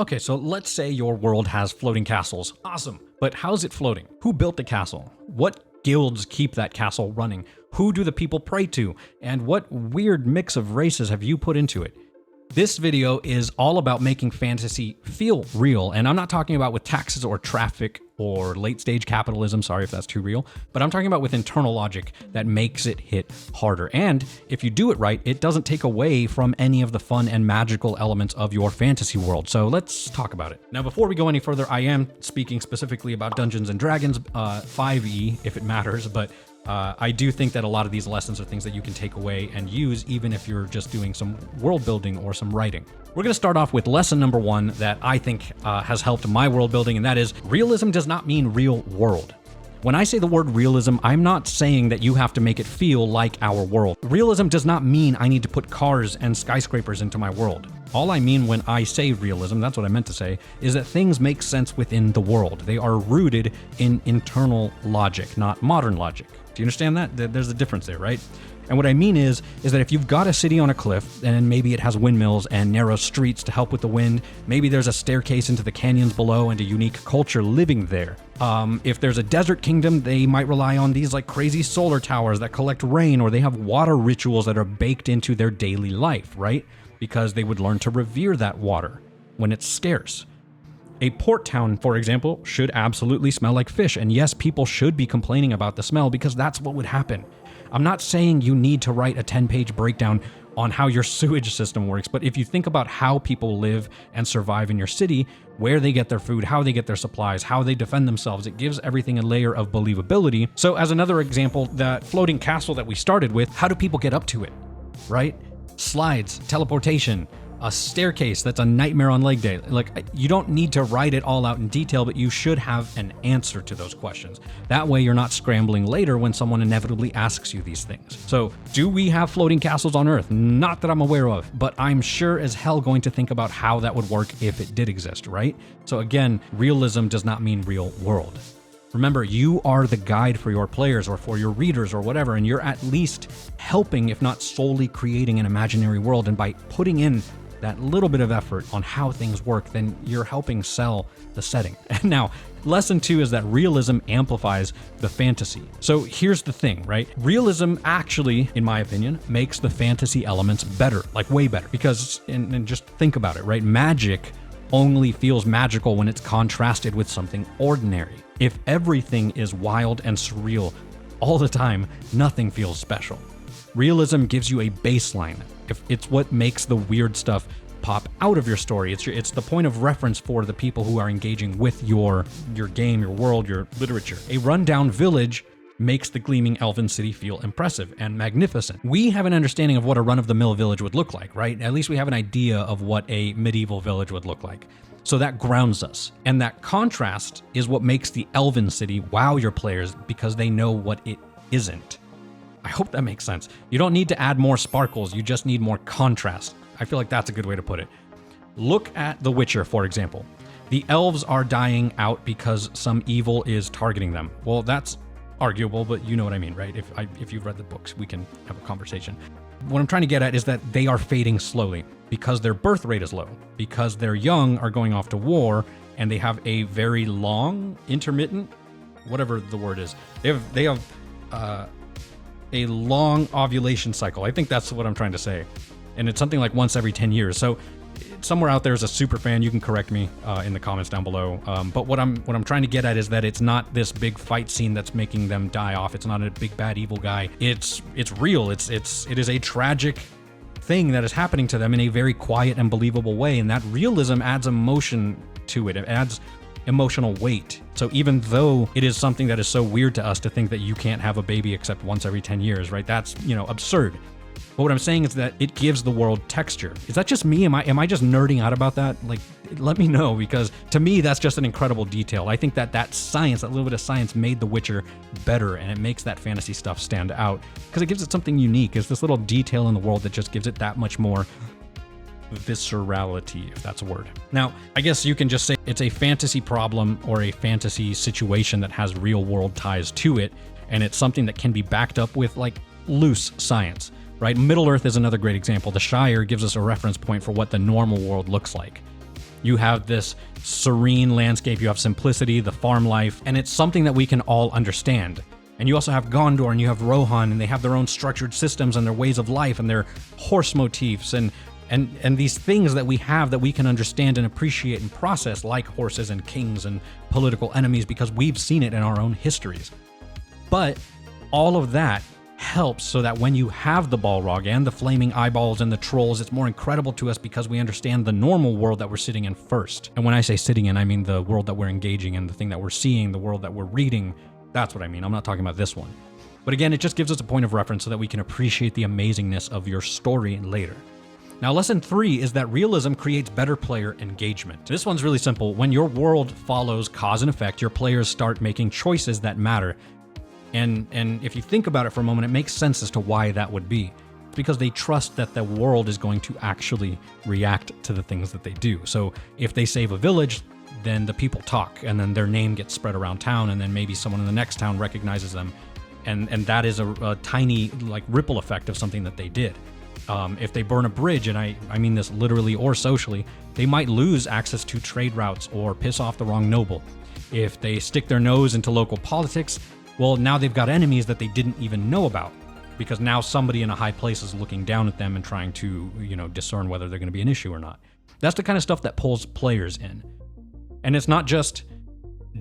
Okay, so let's say your world has floating castles. Awesome. But how's it floating? Who built the castle? What guilds keep that castle running? Who do the people pray to? And what weird mix of races have you put into it? This video is all about making fantasy feel real, and I'm not talking about with taxes or traffic or late-stage capitalism, sorry if that's too real, but I'm talking about with internal logic that makes it hit harder. And if you do it right, it doesn't take away from any of the fun and magical elements of your fantasy world. So let's talk about it. Now, before we go any further, I am speaking specifically about Dungeons & Dragons 5e, if it matters, but I do think that a lot of these lessons are things that you can take away and use even if you're just doing some world building or some writing. We're going to start off with lesson number 1 that I think has helped my world building, and that is realism does not mean real world. When I say the word realism, I'm not saying that you have to make it feel like our world. Realism does not mean I need to put cars and skyscrapers into my world. All I mean when I say realism, that's what I meant to say, is that things make sense within the world. They are rooted in internal logic, not modern logic. Do you understand that? There's a difference there, right? And what I mean is that if you've got a city on a cliff, and maybe it has windmills and narrow streets to help with the wind, maybe there's a staircase into the canyons below and a unique culture living there. If there's a desert kingdom, they might rely on these like crazy solar towers that collect rain, or they have water rituals that are baked into their daily life, right? Because they would learn to revere that water when it's scarce. A port town, for example, should absolutely smell like fish, and yes, people should be complaining about the smell because that's what would happen. I'm not saying you need to write a 10-page breakdown on how your sewage system works, but if you think about how people live and survive in your city, where they get their food, how they get their supplies, how they defend themselves, it gives everything a layer of believability. So as another example, that floating castle that we started with, how do people get up to it, right? Slides, teleportation, a staircase that's a nightmare on leg day. Like, you don't need to write it all out in detail, but you should have an answer to those questions. That way you're not scrambling later when someone inevitably asks you these things. So, do we have floating castles on Earth? Not that I'm aware of, but I'm sure as hell going to think about how that would work if it did exist, right? So again, realism does not mean real world. Remember, you are the guide for your players or for your readers or whatever, and you're at least helping, if not solely creating an imaginary world. And by putting in that little bit of effort on how things work, then you're helping sell the setting. And now, lesson 2 is that realism amplifies the fantasy. So here's the thing, right? Realism actually, in my opinion, makes the fantasy elements better, like way better. Because, and just think about it, right? Magic only feels magical when it's contrasted with something ordinary. If everything is wild and surreal all the time, nothing feels special. Realism gives you a baseline. If it's what makes the weird stuff pop out of your story. It's the point of reference for the people who are engaging with your game, your world, your literature. A rundown village makes the gleaming elven city feel impressive and magnificent. We have an understanding of what a run-of-the-mill village would look like, right? At least we have an idea of what a medieval village would look like. So that grounds us. And that contrast is what makes the elven city wow your players because they know what it isn't. I hope that makes sense. You don't need to add more sparkles, you just need more contrast. I feel like that's a good way to put it. Look at The Witcher, for example. The elves are dying out because some evil is targeting them. Well, that's arguable, but you know what I mean, right? If you've read the books, we can have a conversation. What I'm trying to get at is that they are fading slowly because their birth rate is low, because their young are going off to war, and they have a very long, intermittent, whatever the word is. They have a long ovulation cycle. I think that's what I'm trying to say. And it's something like once every 10 years. So somewhere out there is a super fan. You can correct me in the comments down below. But what I'm trying to get at is that it's not this big fight scene that's making them die off. It's not a big bad evil guy. It's real. It is a tragic thing that is happening to them in a very quiet and believable way. And that realism adds emotion to it. It adds emotional weight. So even though it is something that is so weird to us to think that you can't have a baby except once every 10 years, right? That's, absurd. But what I'm saying is that it gives the world texture. Is that just me? Am I just nerding out about that? Like, let me know, because to me, that's just an incredible detail. I think that science, that little bit of science made The Witcher better, and it makes that fantasy stuff stand out because it gives it something unique. It's this little detail in the world that just gives it that much more viscerality, if that's a word. Now, I guess you can just say it's a fantasy problem or a fantasy situation that has real world ties to it, and it's something that can be backed up with like loose science, right? Middle Earth is another great example. The Shire gives us a reference point for what the normal world looks like. You have this serene landscape, you have simplicity, the farm life, and it's something that we can all understand. And you also have Gondor and you have Rohan, and they have their own structured systems and their ways of life and their horse motifs and these things that we have that we can understand and appreciate and process, like horses and kings and political enemies, because we've seen it in our own histories. But all of that helps so that when you have the Balrog and the flaming eyeballs and the trolls, it's more incredible to us because we understand the normal world that we're sitting in first. And when I say sitting in, I mean the world that we're engaging in, the thing that we're seeing, the world that we're reading. That's what I mean. I'm not talking about this one. But again, it just gives us a point of reference so that we can appreciate the amazingness of your story later. Now, lesson 3 is that realism creates better player engagement. This one's really simple. When your world follows cause and effect, your players start making choices that matter. And if you think about it for a moment, it makes sense as to why that would be. It's because they trust that the world is going to actually react to the things that they do. So if they save a village, then the people talk, and then their name gets spread around town, and then maybe someone in the next town recognizes them. And that is a tiny like ripple effect of something that they did. If they burn a bridge, and I mean this literally or socially, they might lose access to trade routes or piss off the wrong noble. If they stick their nose into local politics, well, now they've got enemies that they didn't even know about, because now somebody in a high place is looking down at them and trying to, discern whether they're going to be an issue or not. That's the kind of stuff that pulls players in. And it's not just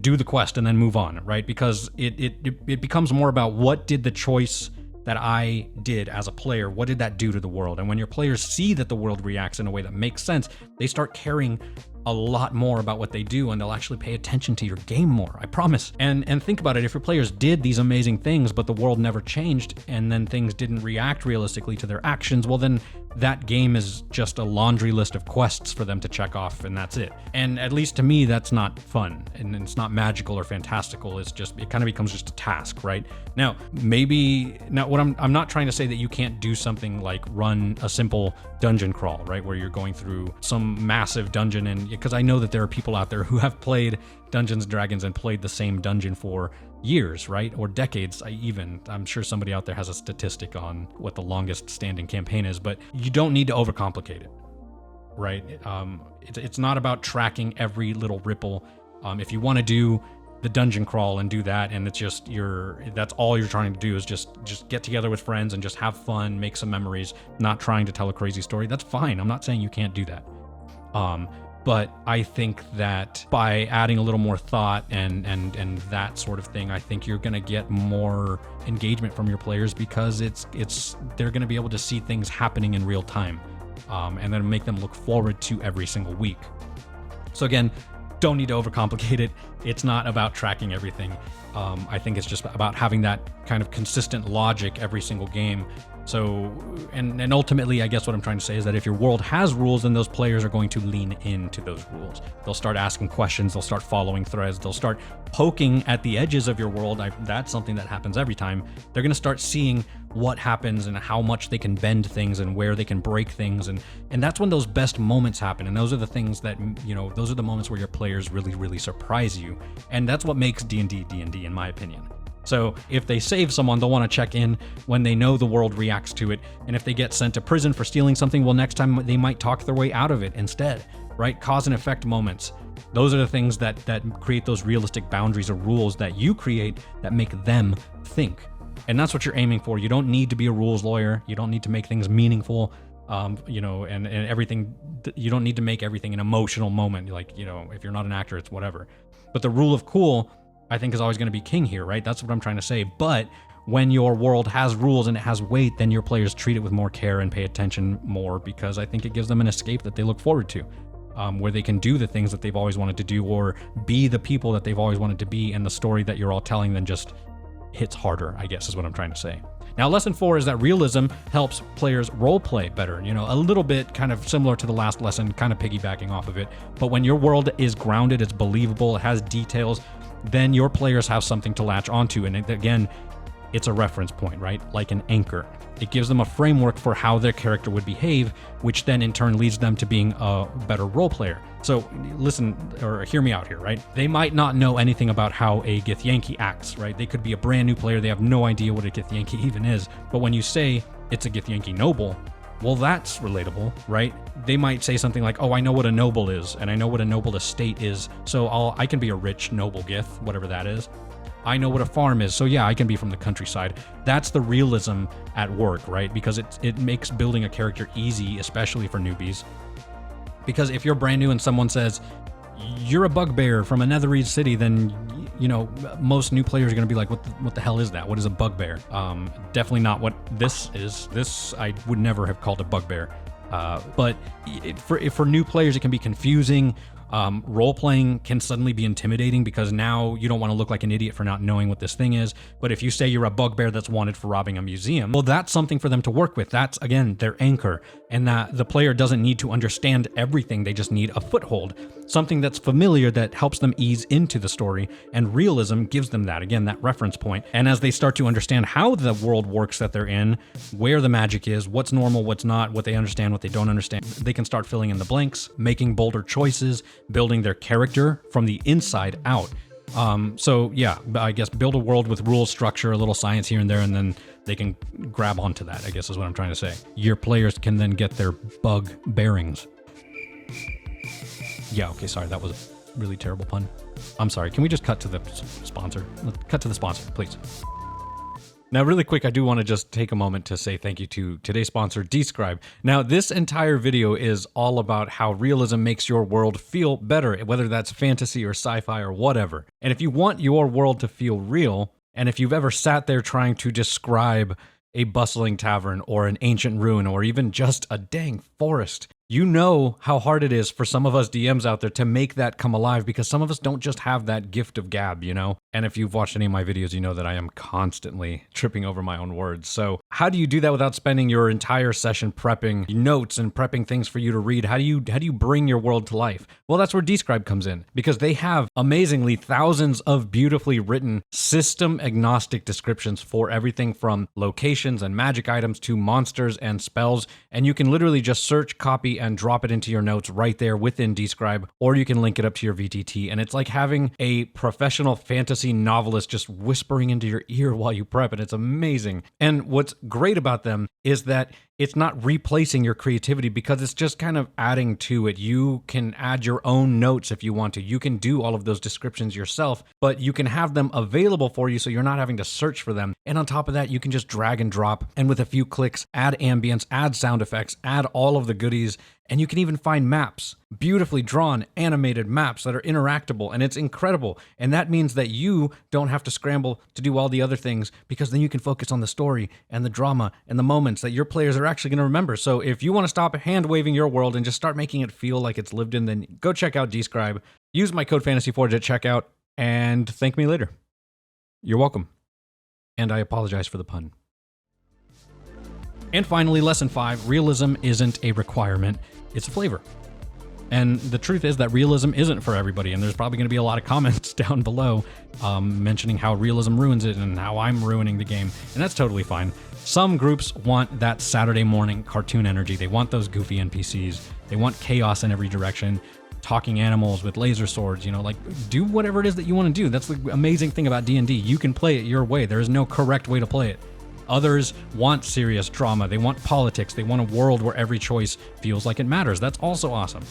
do the quest and then move on, right? Because it becomes more about what did the choice that I did as a player, what did that do to the world? And when your players see that the world reacts in a way that makes sense, they start caring a lot more about what they do, and they'll actually pay attention to your game more, I promise. And think about it, if your players did these amazing things, but the world never changed, and then things didn't react realistically to their actions, well then that game is just a laundry list of quests for them to check off, and that's it. And at least to me, that's not fun, and it's not magical or fantastical, it kind of becomes just a task, right? Now, what I'm not trying to say that you can't do something like run a simple dungeon crawl, right? Where you're going through some massive dungeon, and because I know that there are people out there who have played Dungeons & Dragons and played the same dungeon for years, right? Or decades, I'm sure somebody out there has a statistic on what the longest standing campaign is, but you don't need to overcomplicate it, right? It's not about tracking every little ripple. If you want to do the dungeon crawl and do that, and it's just that's all you're trying to do is just get together with friends and just have fun, make some memories, not trying to tell a crazy story, that's fine. I'm not saying you can't do that. But I think that by adding a little more thought and that sort of thing, I think you're going to get more engagement from your players, because they're going to be able to see things happening in real time, and then make them look forward to every single week. So again, don't need to overcomplicate it. It's not about tracking everything. I think it's just about having that kind of consistent logic every single game. So, and ultimately, I guess what I'm trying to say is that if your world has rules, then those players are going to lean into those rules. They'll start asking questions, they'll start following threads, they'll start poking at the edges of your world. That's something that happens every time. They're going to start seeing what happens and how much they can bend things and where they can break things. And that's when those best moments happen. And those are the things that, those are the moments where your players really, really surprise you. And that's what makes D&D D&D, in my opinion. So if they save someone, they'll want to check in when they know the world reacts to it. And if they get sent to prison for stealing something, well, next time they might talk their way out of it instead, right? Cause and effect moments. Those are the things that create those realistic boundaries or rules that you create that make them think. And that's what you're aiming for. You don't need to be a rules lawyer. You don't need to make things meaningful, and everything. You don't need to make everything an emotional moment. Like, if you're not an actor, it's whatever. But the rule of cool, I think, is always going to be king here, right? That's what I'm trying to say. But when your world has rules and it has weight, then your players treat it with more care and pay attention more, because I think it gives them an escape that they look forward to, where they can do the things that they've always wanted to do, or be the people that they've always wanted to be, and the story that you're all telling them just hits harder, I guess is what I'm trying to say. Now, lesson 4 is that realism helps players roleplay better. A little bit kind of similar to the last lesson, kind of piggybacking off of it. But when your world is grounded, it's believable, it has details, then your players have something to latch onto. And again, it's a reference point, right? Like an anchor. It gives them a framework for how their character would behave, which then in turn leads them to being a better role player. So listen, or hear me out here, right? They might not know anything about how a Githyanki acts, right? They could be a brand new player. They have no idea what a Githyanki even is. But when you say it's a Githyanki noble, Well, that's relatable, right? They might say something like, oh, I know what a noble is, and I know what a noble estate is, so I can be a rich noble gith, whatever that is. I know what a farm is, so yeah, I can be from the countryside. That's the realism at work, right? Because it makes building a character easy, especially for newbies. Because if you're brand new and someone says, you're a bugbear from a netherese city, then, you know, most new players are going to be like, what the hell is that? What is a bugbear? Definitely not what this is. This I would never have called a bugbear. But for new players, it can be confusing. Role-playing can suddenly be intimidating because now you don't want to look like an idiot for not knowing what this thing is. But if you say you're a bugbear that's wanted for robbing a museum, well, that's something for them to work with. That's, again, their anchor. And that the player doesn't need to understand everything. They just need a foothold, something that's familiar that helps them ease into the story. And realism gives them that, again, that reference point. And as they start to understand how the world works that they're in, where the magic is, what's normal, what's not, what they understand, what they don't understand, they can start filling in the blanks, making bolder choices, building their character from the inside out. So yeah, I guess build a world with rules, structure, a little science here and there, and then they can grab onto that, I guess is what I'm trying to say. Your players can then get their bug bearings. Yeah, okay, sorry, that was a really terrible pun. I'm sorry, can we just cut to the sponsor? Let's cut to the sponsor, please. Now, really quick, I do want to just take a moment to say thank you to today's sponsor, Describe. Now, this entire video is all about how realism makes your world feel better, whether that's fantasy or sci-fi or whatever. And if you want your world to feel real, and if you've ever sat there trying to describe a bustling tavern or an ancient ruin or even just a dang forest, you know how hard it is for some of us DMs out there to make that come alive, because some of us don't just have that gift of gab, you know? And if you've watched any of my videos, you know that I am constantly tripping over my own words. So how do you do that without spending your entire session prepping notes and prepping things for you to read? How do you bring your world to life? Well, that's where Describe comes in, because they have amazingly thousands of beautifully written system agnostic descriptions for everything from locations and magic items to monsters and spells. And you can literally just search, copy, and drop it into your notes right there within Describe, or you can link it up to your VTT. And it's like having a professional fantasy novelist just whispering into your ear while you prep, and it's amazing. And what's great about them is that it's not replacing your creativity, because it's just kind of adding to it. You can add your own notes if you want to. You can do all of those descriptions yourself, but you can have them available for you so you're not having to search for them. And on top of that, you can just drag and drop, and with a few clicks, add ambience, add sound effects, add all of the goodies. And you can even find maps, beautifully drawn, animated maps that are interactable, and it's incredible. And that means that you don't have to scramble to do all the other things, because then you can focus on the story and the drama and the moments that your players are actually going to remember. So if you want to stop hand-waving your world and just start making it feel like it's lived in, then go check out Describe. Use my code FantasyForge at checkout, and thank me later. You're welcome. And I apologize for the pun. And finally, lesson 5, realism isn't a requirement, it's a flavor. And the truth is that realism isn't for everybody, and there's probably going to be a lot of comments down below mentioning how realism ruins it and how I'm ruining the game, and that's totally fine. Some groups want that Saturday morning cartoon energy. They want those goofy NPCs. They want chaos in every direction, talking animals with laser swords, you know, like, do whatever it is that you want to do. That's the amazing thing about D&D. You can play it your way. There is no correct way to play it. Others want serious drama. They want politics. They want a world where every choice feels like it matters. That's also awesome.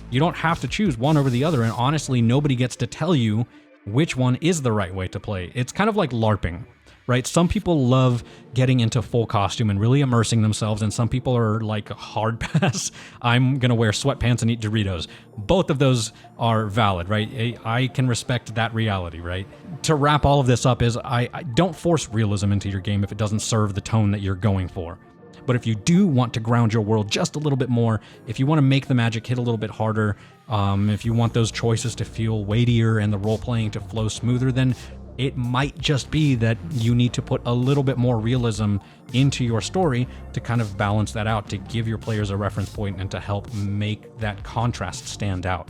You don't have to choose one over the other, and honestly, nobody gets to tell you which one is the right way to play. It's kind of like LARPing, right? Some people love getting into full costume and really immersing themselves, and some people are like hard pass. I'm gonna wear sweatpants and eat Doritos. Both of those are valid, right? I can respect that reality, right? To wrap all of this up is I don't force realism into your game if it doesn't serve the tone that you're going for. But if you do want to ground your world just a little bit more, if you want to make the magic hit a little bit harder, if you want those choices to feel weightier and the role-playing to flow smoother, then it might just be that you need to put a little bit more realism into your story to kind of balance that out, to give your players a reference point and to help make that contrast stand out,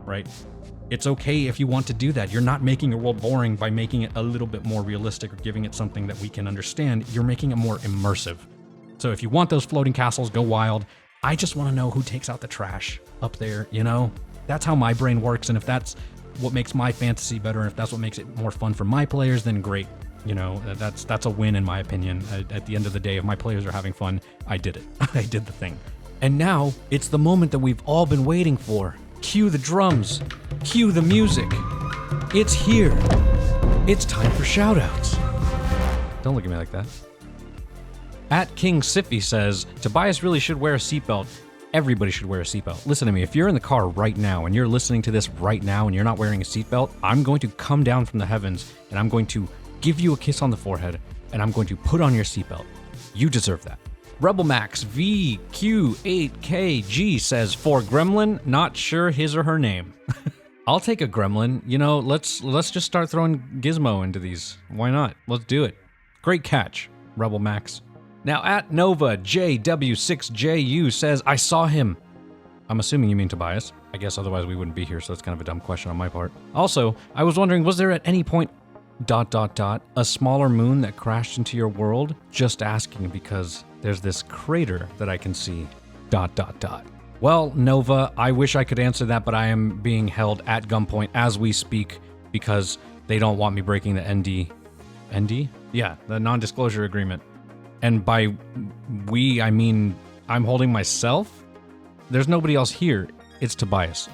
right? It's okay if you want to do that. You're not making your world boring by making it a little bit more realistic or giving it something that we can understand. You're making it more immersive. So if you want those floating castles, go wild. I just want to know who takes out the trash up there, you know? That's how my brain works, and if that's what makes my fantasy better, and if that's what makes it more fun for my players, then great. You know, that's a win in my opinion. At the end of the day, if my players are having fun, I did it. I did the thing. And now, it's the moment that we've all been waiting for. Cue the drums. Cue the music. It's here. It's time for shoutouts. Don't look at me like that. At King Siffy says, Tobias really should wear a seatbelt. Everybody should wear a seatbelt. Listen to me, if you're in the car right now and you're listening to this right now and you're not wearing a seatbelt, I'm going to come down from the heavens and I'm going to give you a kiss on the forehead and I'm going to put on your seatbelt. You deserve that. Rebel Max VQ8KG says, for Gremlin, not sure his or her name. I'll take a Gremlin. You know, let's just start throwing Gizmo into these. Why not? Let's do it. Great catch, Rebel Max. Now, at Nova JW6JU says, I saw him. I'm assuming you mean Tobias. I guess otherwise we wouldn't be here, so that's kind of a dumb question on my part. Also, I was wondering, was there at any point ... a smaller moon that crashed into your world? Just asking because there's this crater that I can see ... Well, Nova, I wish I could answer that, but I am being held at gunpoint as we speak because they don't want me breaking the ND? Yeah, the non-disclosure agreement. And by we, I mean I'm holding myself? There's nobody else here. It's Tobias.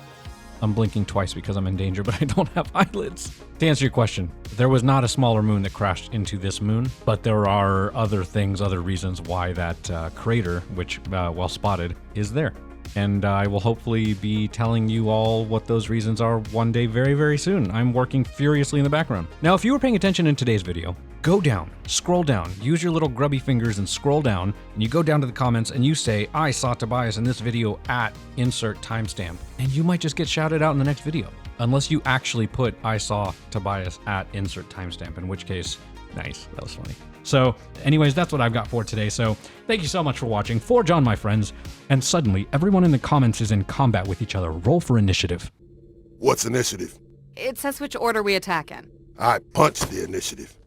I'm blinking twice because I'm in danger, but I don't have eyelids. To answer your question, there was not a smaller moon that crashed into this moon, but there are other things, other reasons why that crater, which, well spotted, is there. And I will hopefully be telling you all what those reasons are one day very, very soon. I'm working furiously in the background. Now, if you were paying attention in today's video, go down, scroll down, use your little grubby fingers and scroll down, and you go down to the comments and you say, I saw Tobias in this video at insert timestamp, and you might just get shouted out in the next video. Unless you actually put, I saw Tobias at insert timestamp, in which case, nice, that was funny. So, anyways, that's what I've got for today, so thank you so much for watching. Forge on, my friends. And suddenly, everyone in the comments is in combat with each other. Roll for initiative. What's initiative? It says which order we attack in. I punch the initiative.